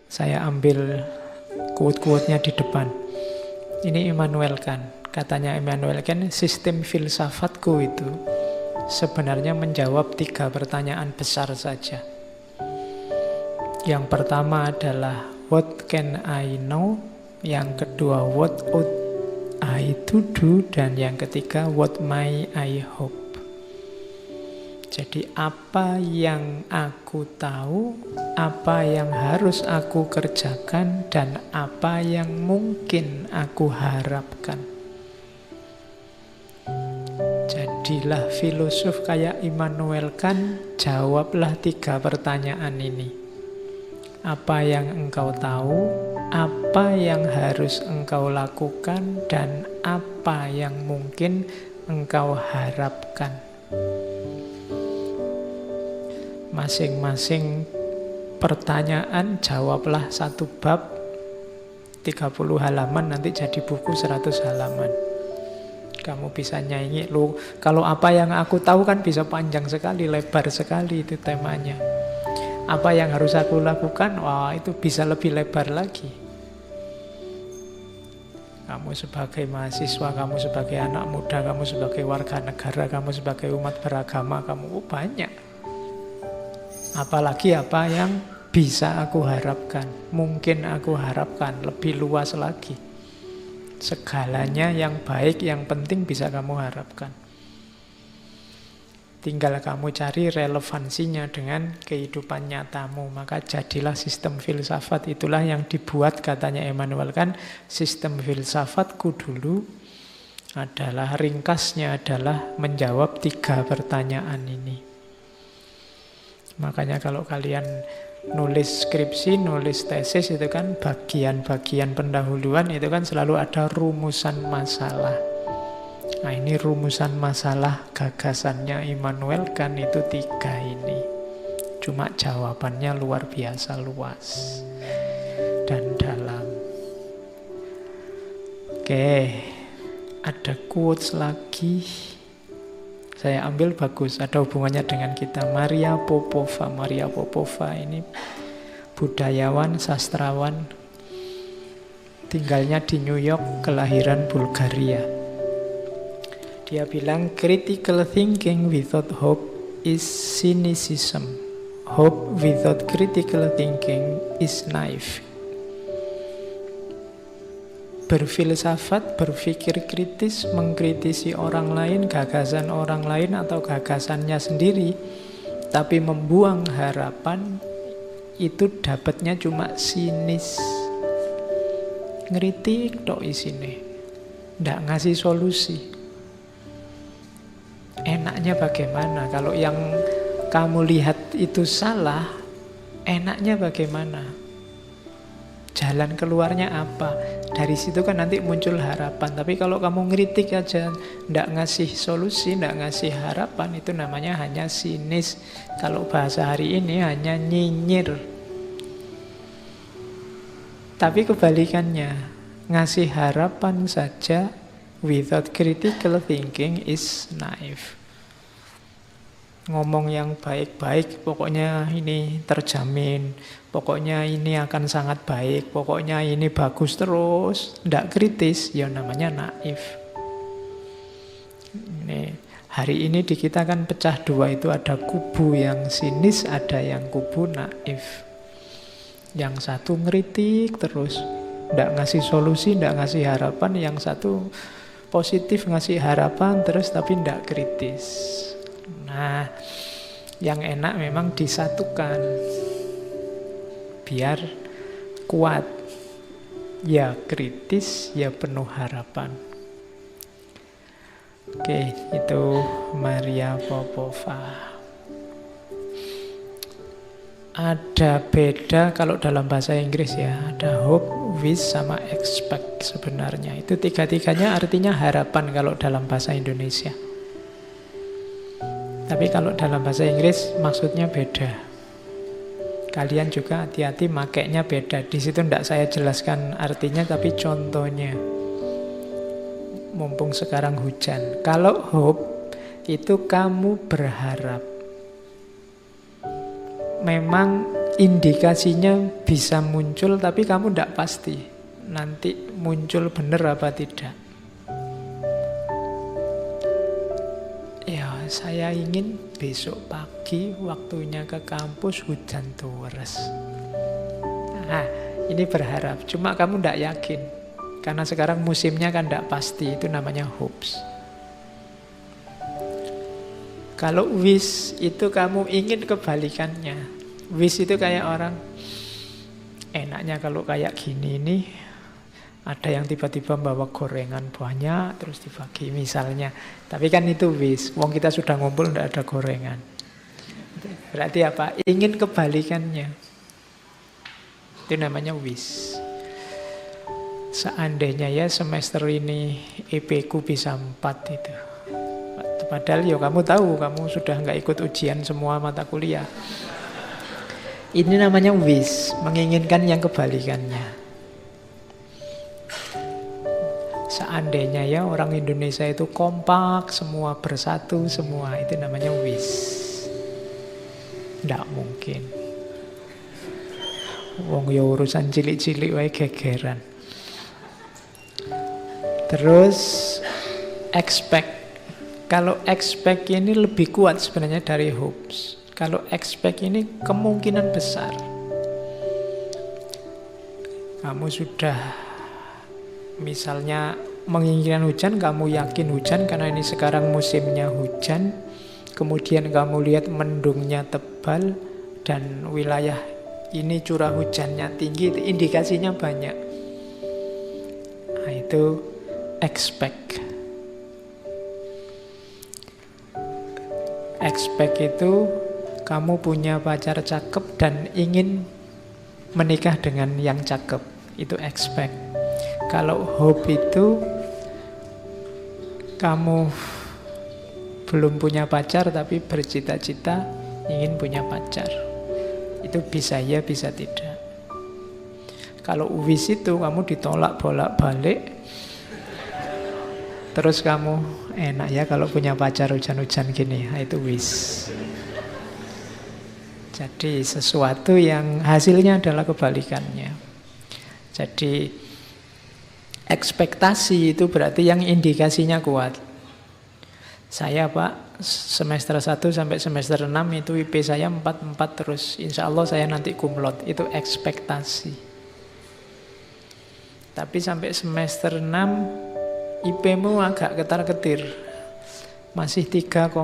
Saya ambil quote-quote-nya di depan. Ini Immanuel Kant. Katanya Immanuel Kant, sistem filsafatku itu sebenarnya menjawab 3 pertanyaan besar saja. Yang pertama adalah what can I know? Yang kedua what ought I to do? Dan yang ketiga what may I hope? Jadi apa yang aku tahu, apa yang harus aku kerjakan, dan apa yang mungkin aku harapkan. Jadilah filosof kayak Immanuel Kant, jawablah 3 pertanyaan ini. Apa yang engkau tahu, apa yang harus engkau lakukan, dan apa yang mungkin engkau harapkan. Masing-masing pertanyaan jawablah 1 bab 30 halaman, nanti jadi buku 100 halaman. Kamu bisa nyanyi, loh, kalau apa yang aku tahu kan bisa panjang sekali, lebar sekali itu temanya. Apa yang harus aku lakukan, wah itu bisa lebih lebar lagi. Kamu sebagai mahasiswa, kamu sebagai anak muda, kamu sebagai warga negara, kamu sebagai umat beragama, kamu banyak. Apalagi apa yang bisa aku harapkan, mungkin aku harapkan, lebih luas lagi. Segalanya yang baik, yang penting bisa kamu harapkan. Tinggal kamu cari relevansinya dengan kehidupan nyatamu. Maka jadilah sistem filsafat. Itulah yang dibuat, katanya Immanuel Kant, sistem filsafatku dulu adalah, ringkasnya adalah menjawab 3 pertanyaan ini. Makanya kalau kalian nulis skripsi, nulis tesis, itu kan bagian-bagian pendahuluan itu kan selalu ada rumusan masalah. Nah ini rumusan masalah gagasannya Immanuel Kant itu 3 ini. Cuma jawabannya luar biasa luas dan dalam. Oke, ada quotes lagi. Saya ambil bagus, ada hubungannya dengan kita. Maria Popova. Maria Popova ini budayawan, sastrawan, tinggalnya di New York, kelahiran Bulgaria. Dia bilang, critical thinking without hope is cynicism. Hope without critical thinking is naive. Berfilsafat, berpikir kritis, mengkritisi orang lain, gagasan orang lain atau gagasannya sendiri, tapi membuang harapan, itu dapatnya cuma sinis. Ngeritik tok isine, ndak ngasih solusi. Enaknya bagaimana? Kalau yang kamu lihat itu salah, enaknya bagaimana? Jalan keluarnya apa? Dari situ kan nanti muncul harapan. Tapi kalau kamu ngeritik aja, ndak ngasih solusi, ndak ngasih harapan, itu namanya hanya sinis. Kalau bahasa hari ini hanya nyinyir. Tapi kebalikannya, ngasih harapan saja without critical thinking is naive. Ngomong yang baik-baik, pokoknya ini terjamin, pokoknya ini akan sangat baik, pokoknya ini bagus terus, ndak kritis, ya namanya naif. Ini, hari ini di kita kan pecah 2, itu ada kubu yang sinis, ada yang kubu naif. Yang satu ngeritik terus, ndak ngasih solusi, ndak ngasih harapan. Yang satu positif, ngasih harapan terus tapi ndak kritis. Nah, yang enak memang disatukan biar kuat. Ya kritis, ya penuh harapan. Oke, itu Maria Popova. Ada beda kalau dalam bahasa Inggris ya, ada hope, wish, sama expect sebenarnya. Itu 3-3-nya artinya harapan kalau dalam bahasa Indonesia. Tapi kalau dalam bahasa Inggris maksudnya beda. Kalian juga hati-hati makainya beda. Di situ tidak saya jelaskan artinya, tapi contohnya. Mumpung sekarang hujan. Kalau hope itu kamu berharap. Memang indikasinya bisa muncul, tapi kamu tidak pasti nanti muncul benar apa tidak. Ya, saya ingin besok pagi waktunya ke kampus hujan terus. Nah, ini berharap. Cuma kamu tidak yakin. Karena sekarang musimnya kan tidak pasti. Itu namanya hopes. Kalau wish itu kamu ingin kebalikannya. Wish itu kayak orang, enaknya kalau kayak gini nih, ada yang tiba-tiba bawa gorengan banyak terus dibagi misalnya. Tapi kan itu wish. Wong kita sudah ngumpul tidak ada gorengan. Berarti apa? Ingin kebalikannya. Itu namanya wish. Seandainya ya semester ini EP ku bisa 4 itu. Padahal ya kamu tahu, kamu sudah nggak ikut ujian semua mata kuliah. Ini namanya wish, menginginkan yang kebalikannya. Seandainya ya orang Indonesia itu kompak, semua bersatu, semua itu namanya wish. Nggak mungkin. Wong ya urusan cilik-cilik wae gegeran. Terus expect. Kalau expect ini lebih kuat sebenarnya dari hopes. Kalau expect ini kemungkinan besar. Kamu sudah misalnya menginginkan hujan, kamu yakin hujan karena ini sekarang musimnya hujan. Kemudian kamu lihat mendungnya tebal dan wilayah ini curah hujannya tinggi, itu indikasinya banyak. Nah, itu expect. Expect itu kamu punya pacar cakep dan ingin menikah dengan yang cakep. Itu expect. Kalau hope itu kamu belum punya pacar tapi bercita-cita ingin punya pacar. Itu bisa ya, bisa tidak. Kalau wish itu kamu ditolak bolak-balik. Terus kamu enak ya kalau punya pacar hujan-hujan gini. Nah, itu wish. Jadi sesuatu yang hasilnya adalah kebalikannya. Jadi ekspektasi itu berarti yang indikasinya kuat. Saya Pak, semester 1 sampai semester 6 itu IP saya 4 terus. Insya Allah saya nanti cum laude. Itu ekspektasi. Tapi sampai semester 6 IP-mu agak ketar-ketir. Masih 3,5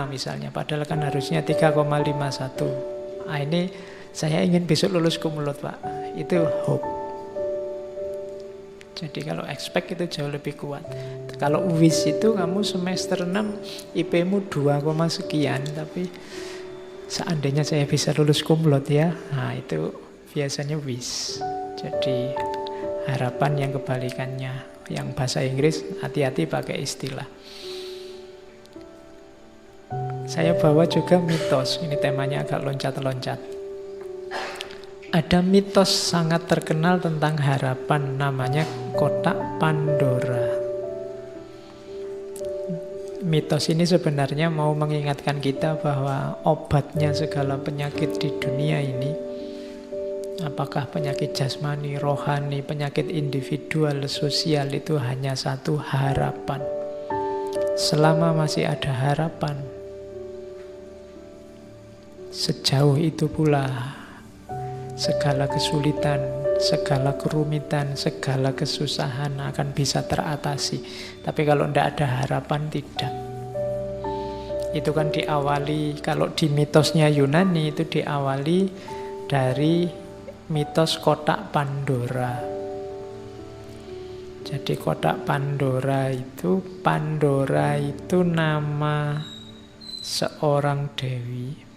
misalnya, padahal kan harusnya 3,51. Nah, ini saya ingin besok lulus cum laude Pak. Itu hope. Jadi kalau expect itu jauh lebih kuat. Kalau wish itu kamu semester 6 IP-mu 2, sekian, tapi seandainya saya bisa lulus cum laude ya. Nah, itu biasanya wish. Jadi harapan yang kebalikannya. Yang bahasa Inggris hati-hati pakai istilah. Saya bawa juga mitos. Ini temanya agak loncat-loncat. Ada mitos sangat terkenal tentang harapan, namanya kotak Pandora. Mitos ini sebenarnya mau mengingatkan kita bahwa obatnya segala penyakit di dunia ini, apakah penyakit jasmani, rohani, penyakit individual, sosial, itu hanya satu, harapan. Selama masih ada harapan, sejauh itu pula segala kesulitan, segala kerumitan, segala kesusahan akan bisa teratasi. Tapi kalau tidak ada harapan, tidak. Itu kan diawali, kalau di mitosnya Yunani itu diawali dari mitos kotak Pandora. Jadi kotak Pandora itu nama seorang dewi.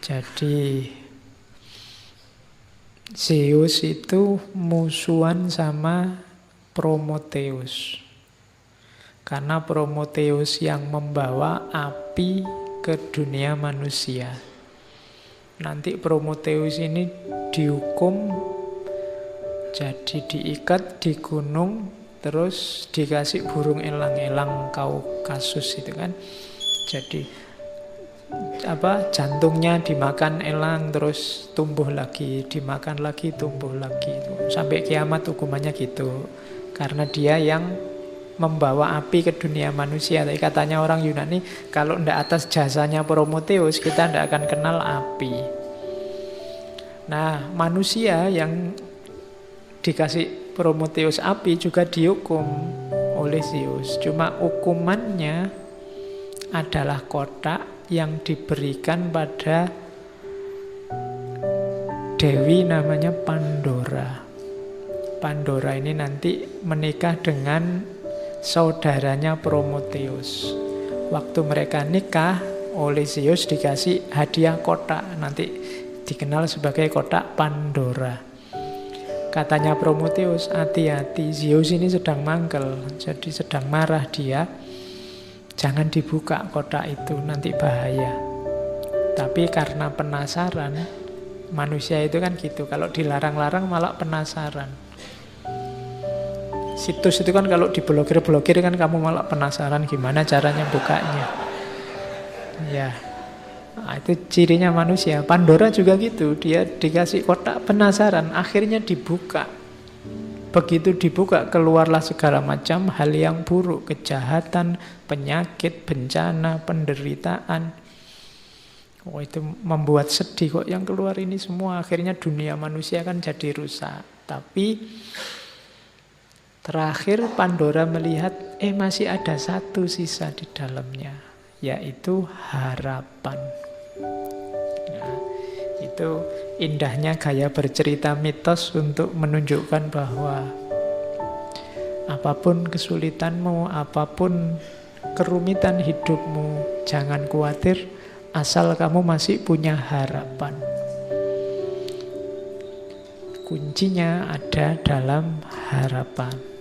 Jadi Zeus itu musuhan sama Prometheus. Karena Prometheus yang membawa api ke dunia manusia. Nanti Prometheus ini dihukum, jadi diikat di gunung, terus dikasih burung elang-elang Kaukasus itu kan. Jadi jantungnya dimakan elang terus tumbuh lagi, dimakan lagi tumbuh lagi. Sampai kiamat hukumannya gitu. Karena dia yang membawa api ke dunia manusia. Tapi katanya orang Yunani, kalau ndak atas jasanya Prometheus, kita ndak akan kenal api. Nah, manusia yang dikasih Prometheus api juga dihukum oleh Zeus. Cuma hukumannya adalah kotak yang diberikan pada dewi namanya Pandora. Pandora ini nanti menikah dengan saudaranya Prometheus. Waktu mereka nikah, oleh Zeus dikasih hadiah kotak, nanti dikenal sebagai kotak Pandora. Katanya Prometheus, hati-hati, Zeus ini sedang mangkel, jadi sedang marah dia. Jangan dibuka kotak itu, nanti bahaya. Tapi karena penasaran, manusia itu kan gitu, kalau dilarang-larang malah penasaran. Situs itu kan kalau diblokir-blokir kan kamu malah penasaran gimana caranya bukanya. Ya, nah, itu cirinya manusia. Pandora juga gitu, dia dikasih kotak penasaran, akhirnya dibuka. Begitu dibuka, keluarlah segala macam hal yang buruk, kejahatan, penyakit, bencana, penderitaan. Oh, itu membuat sedih kok yang keluar ini semua. Akhirnya dunia manusia kan jadi rusak. Tapi terakhir Pandora melihat, masih ada satu sisa di dalamnya, yaitu harapan. Nah, itu indahnya gaya bercerita mitos untuk menunjukkan bahwa apapun kesulitanmu, apapun kerumitan hidupmu, jangan khawatir, asal kamu masih punya harapan. Kuncinya ada dalam harapan.